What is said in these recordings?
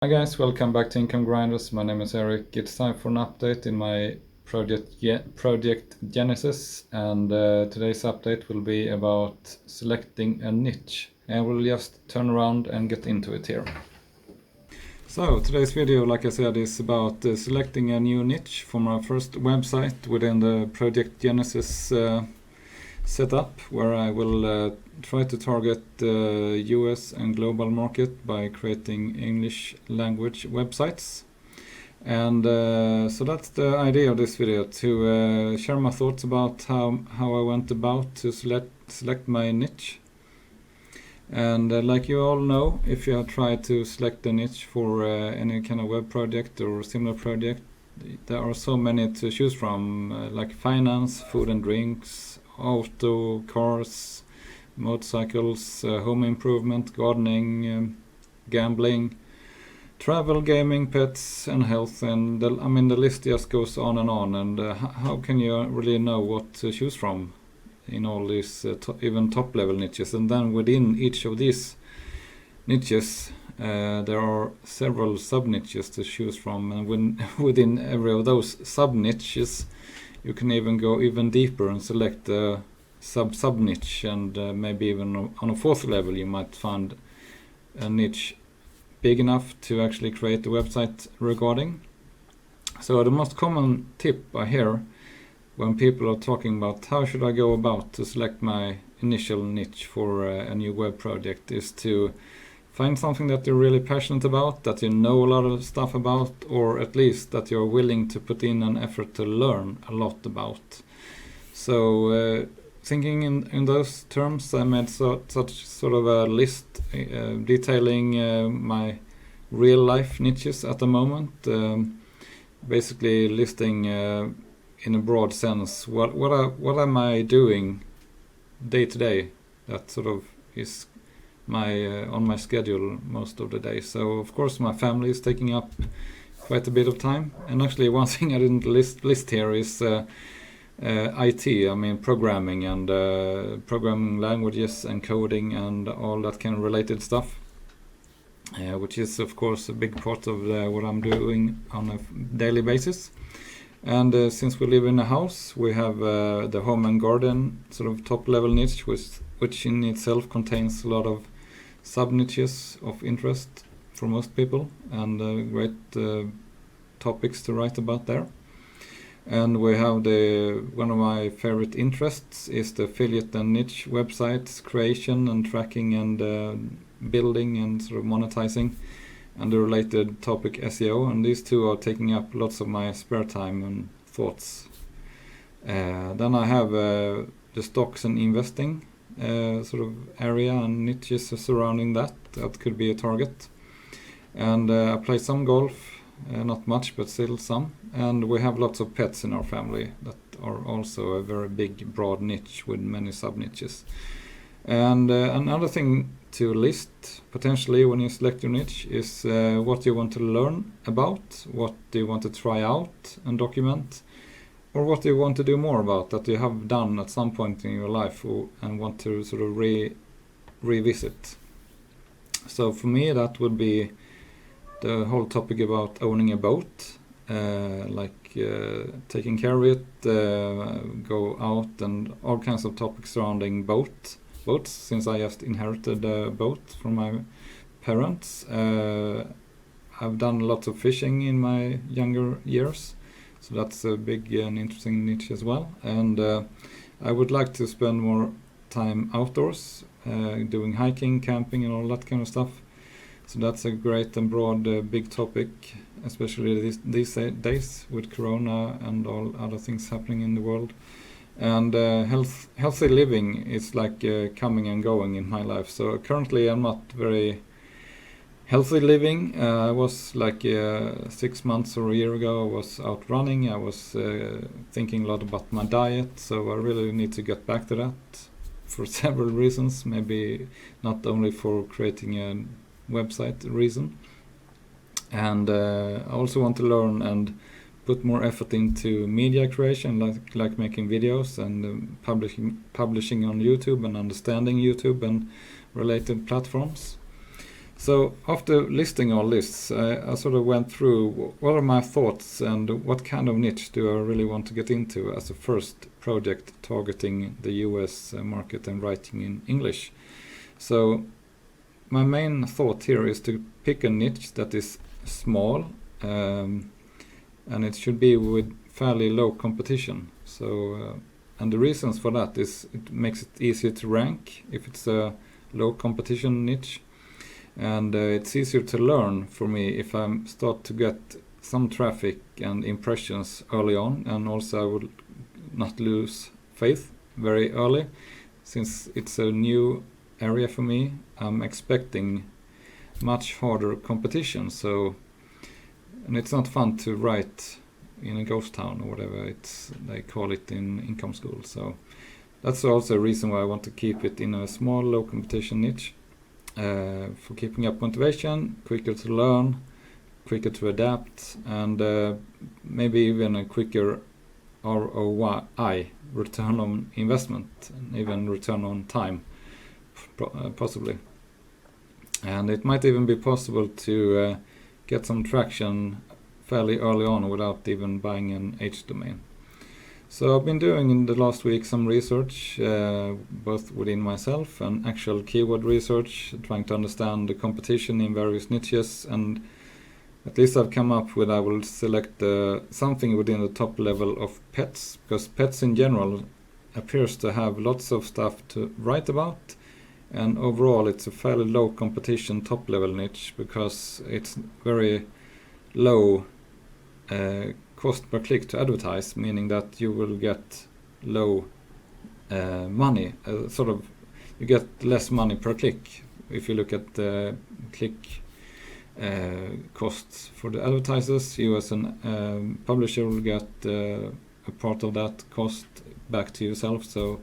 Hi guys, welcome back to Income Grinders. My name is Eric. It's time for an update in my project Genesis, and today's update will be about selecting a niche. And we'll just turn around and get into it here. So today's video, like I said, is about selecting a new niche for my first website within the Project Genesis setup, where I will try to target the US and global market by creating English language websites. And so that's the idea of this video, to share my thoughts about how I went about to select my niche. And like you all know, if you have tried to select a niche for any kind of web project or similar project, there are so many to choose from, like finance, food and drinks, auto, cars, motorcycles, home improvement, gardening, gambling, travel, gaming, pets, and health, and the list just goes on. And how can you really know what to choose from in all these even top level niches? And then within each of these niches there are several sub niches to choose from, and within every of those sub niches you can even go even deeper and select a sub niche, and maybe even on a fourth level you might find a niche big enough to actually create a website regarding. So the most common tip I hear when people are talking about how should I go about to select my initial niche for a new web project is to find something that you're really passionate about, that you know a lot of stuff about, or at least that you're willing to put in an effort to learn a lot about. So thinking in those terms, I made such sort of a list detailing my real life niches at the moment, basically listing in a broad sense what am I doing day to day that sort of is my on my schedule most of the day. So of course my family is taking up quite a bit of time, and actually one thing I didn't list here is IT, I mean programming and programming languages and coding and all that kind of related stuff, which is of course a big part of what I'm doing on a daily basis. And since we live in a house, we have the home and garden sort of top level niche, which in itself contains a lot of sub niches of interest for most people, and great topics to write about there. And we have one of my favorite interests is the affiliate and niche websites creation and tracking and building and sort of monetizing, and the related topic SEO, and these two are taking up lots of my spare time and thoughts. Then I have the stocks and investing sort of area and niches surrounding that could be a target. And I play some golf, not much but still some, and we have lots of pets in our family that are also a very big broad niche with many sub niches. And another thing to list potentially when you select your niche is what you want to learn about, what do you want to try out and document, or what do you want to do more about that you have done at some point in your life and want to sort of revisit. So for me that would be the whole topic about owning a boat, taking care of it, go out, and all kinds of topics surrounding boats, since I just inherited a boat from my parents. I've done lots of fishing in my younger years, so that's a big and interesting niche as well. And I would like to spend more time outdoors, doing hiking, camping and all that kind of stuff. So that's a great and broad big topic, especially these days with Corona and all other things happening in the world. And healthy living is like coming and going in my life. So currently I'm not very healthy living. I was like 6 months or a year ago, I was out running. I was thinking a lot about my diet, so I really need to get back to that for several reasons, maybe not only for creating a website reason. And I also want to learn and put more effort into media creation, like making videos and publishing on YouTube and understanding YouTube and related platforms. So after listing all this, I sort of went through what are my thoughts and what kind of niche do I really want to get into as a first project targeting the US market and writing in English. So my main thought here is to pick a niche that is small, and it should be with fairly low competition. So and the reasons for that is it makes it easier to rank if it's a low competition niche. And it's easier to learn for me if I start to get some traffic and impressions early on, and also I would not lose faith very early. Since it's a new area for me, I'm expecting much harder competition. So, and it's not fun to write in a ghost town or whatever they call it in income school. So that's also a reason why I want to keep it in a small, low competition niche. For keeping up motivation, quicker to learn, quicker to adapt, and maybe even a quicker ROI, return on investment, and even return on time, possibly. And it might even be possible to get some traction fairly early on without even buying an H domain. So I've been doing in the last week some research, both within myself and actual keyword research, trying to understand the competition in various niches, and at least I've come up with I will select something within the top level of pets, because pets in general appears to have lots of stuff to write about, and overall it's a fairly low competition top level niche because it's very low cost per click to advertise, meaning that you will get low money, you get less money per click. If you look at the click costs for the advertisers, you as a publisher will get a part of that cost back to yourself. So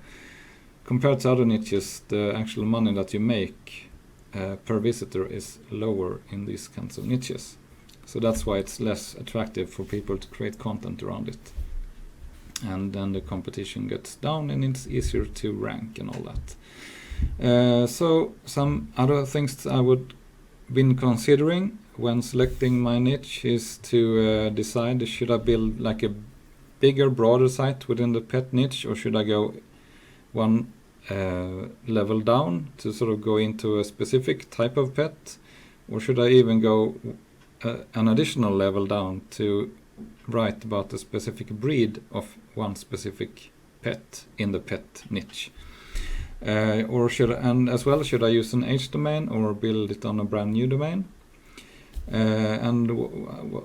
compared to other niches, the actual money that you make per visitor is lower in these kinds of niches. So that's why it's less attractive for people to create content around it. And then the competition gets down and it's easier to rank and all that. So some other things I would been considering when selecting my niche is to decide, should I build like a bigger, broader site within the pet niche, or should I go one level down to sort of go into a specific type of pet, or should I even go an additional level down to write about a specific breed of one specific pet in the pet niche? Or should I use an H domain or build it on a brand new domain? And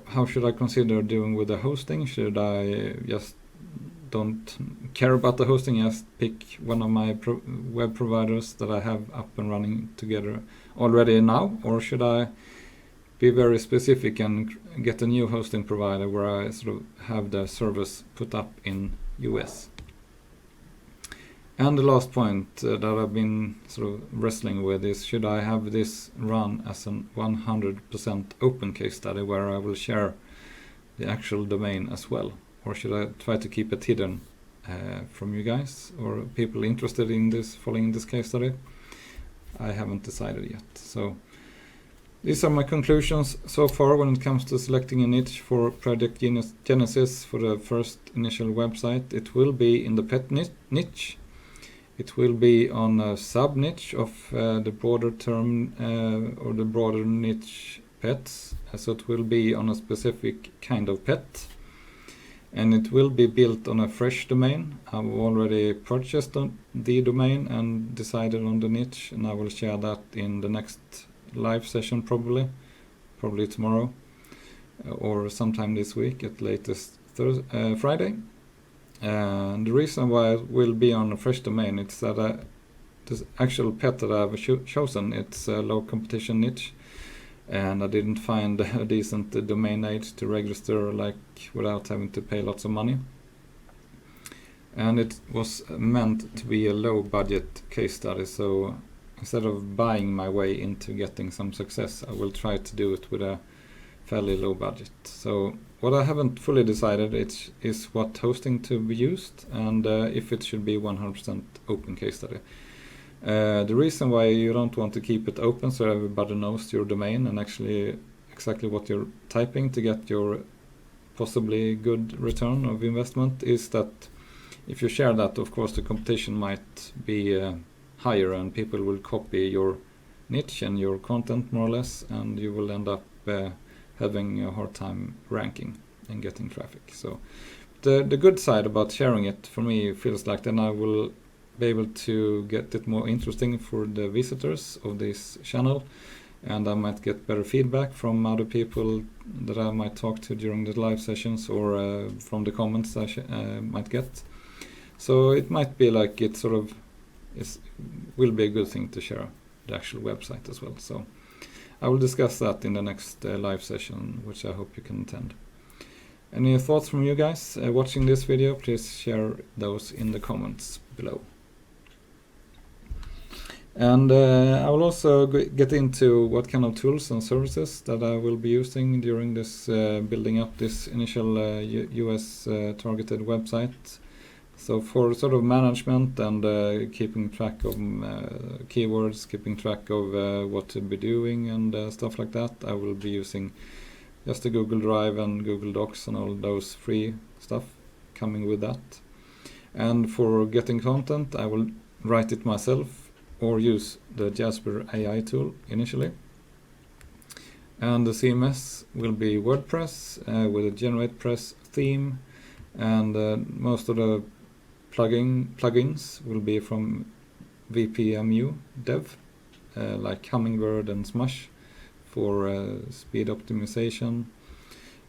how should I consider doing with the hosting? Should I just don't care about the hosting, just pick one of my web providers that I have up and running together already now, or should I be very specific and get a new hosting provider where I sort of have the service put up in US? And the last point that I've been sort of wrestling with is, should I have this run as an 100% open case study where I will share the actual domain as well? Or should I try to keep it hidden from you guys or people interested in this, following this case study? I haven't decided yet. So these are my conclusions so far when it comes to selecting a niche for Project Genesis for the first initial website. It will be in the pet niche. It will be on a sub-niche of the broader term or the broader niche pets. So it will be on a specific kind of pet. And it will be built on a fresh domain. I've already purchased the domain and decided on the niche, and I will share that in the next live session probably tomorrow or sometime this week at latest Friday. And the reason why it will be on a fresh domain is that this actual pet that I've chosen, it's a low competition niche, and I didn't find a decent domain name to register without having to pay lots of money. And it was meant to be a low budget case study, so instead of buying my way into getting some success, I will try to do it with a fairly low budget. So what I haven't fully decided is what hosting to be used and if it should be 100% open case study. The reason why you don't want to keep it open so everybody knows your domain and actually exactly what you're typing to get your possibly good return of investment is that if you share that, of course the competition might be higher and people will copy your niche and your content more or less, and you will end up having a hard time ranking and getting traffic. So the good side about sharing it for me feels like then I will be able to get it more interesting for the visitors of this channel, and I might get better feedback from other people that I might talk to during the live sessions or from the comments I might get. So it might be like it sort of will be a good thing to share the actual website as well. So I will discuss that in the next live session, which I hope you can attend. Any thoughts from you guys watching this video? Please share those in the comments below. And I will also get into what kind of tools and services that I will be using during this building up this initial US targeted website. So for sort of management and keeping track of keywords, keeping track of what to be doing and stuff like that, I will be using just the Google Drive and Google Docs and all those free stuff coming with that. And for getting content, I will write it myself or use the Jasper AI tool initially. And the CMS will be WordPress with a GeneratePress theme, and most of the plugins will be from VPMU dev, like Hummingbird and Smush for speed optimization.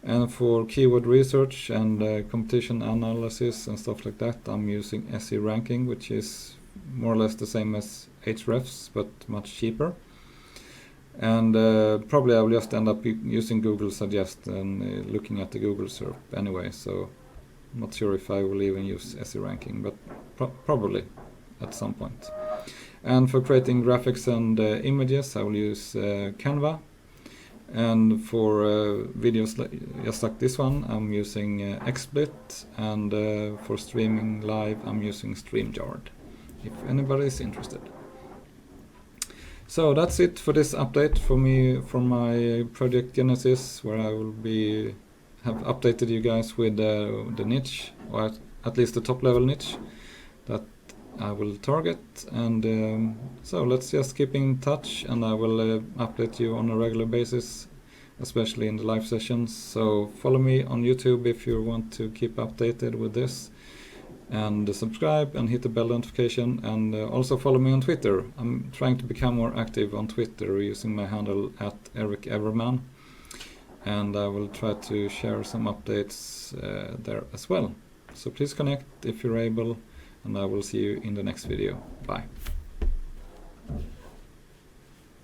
And for keyword research and competition analysis and stuff like that, I'm using SE Ranking, which is more or less the same as Ahrefs, but much cheaper. And probably I will just end up using Google Suggest and looking at the Google SERP anyway, so I'm not sure if I will even use SE Ranking, but probably at some point. And for creating graphics and images, I will use Canva. And for videos just like this one, I'm using XSplit, and for streaming live, I'm using StreamYard, if anybody is interested. So that's it for this update for me from my Project Genesis, where I will have updated you guys with the niche, or at least the top level niche that I will target. And so let's just keep in touch, and I will update you on a regular basis, especially in the live sessions. So follow me on YouTube if you want to keep updated with this, and subscribe and hit the bell notification, and also follow me on Twitter. I'm trying to become more active on Twitter using my handle @EricEverman, and I will try to share some updates there as well. So please connect if you're able, and I will see you in the next video. Bye.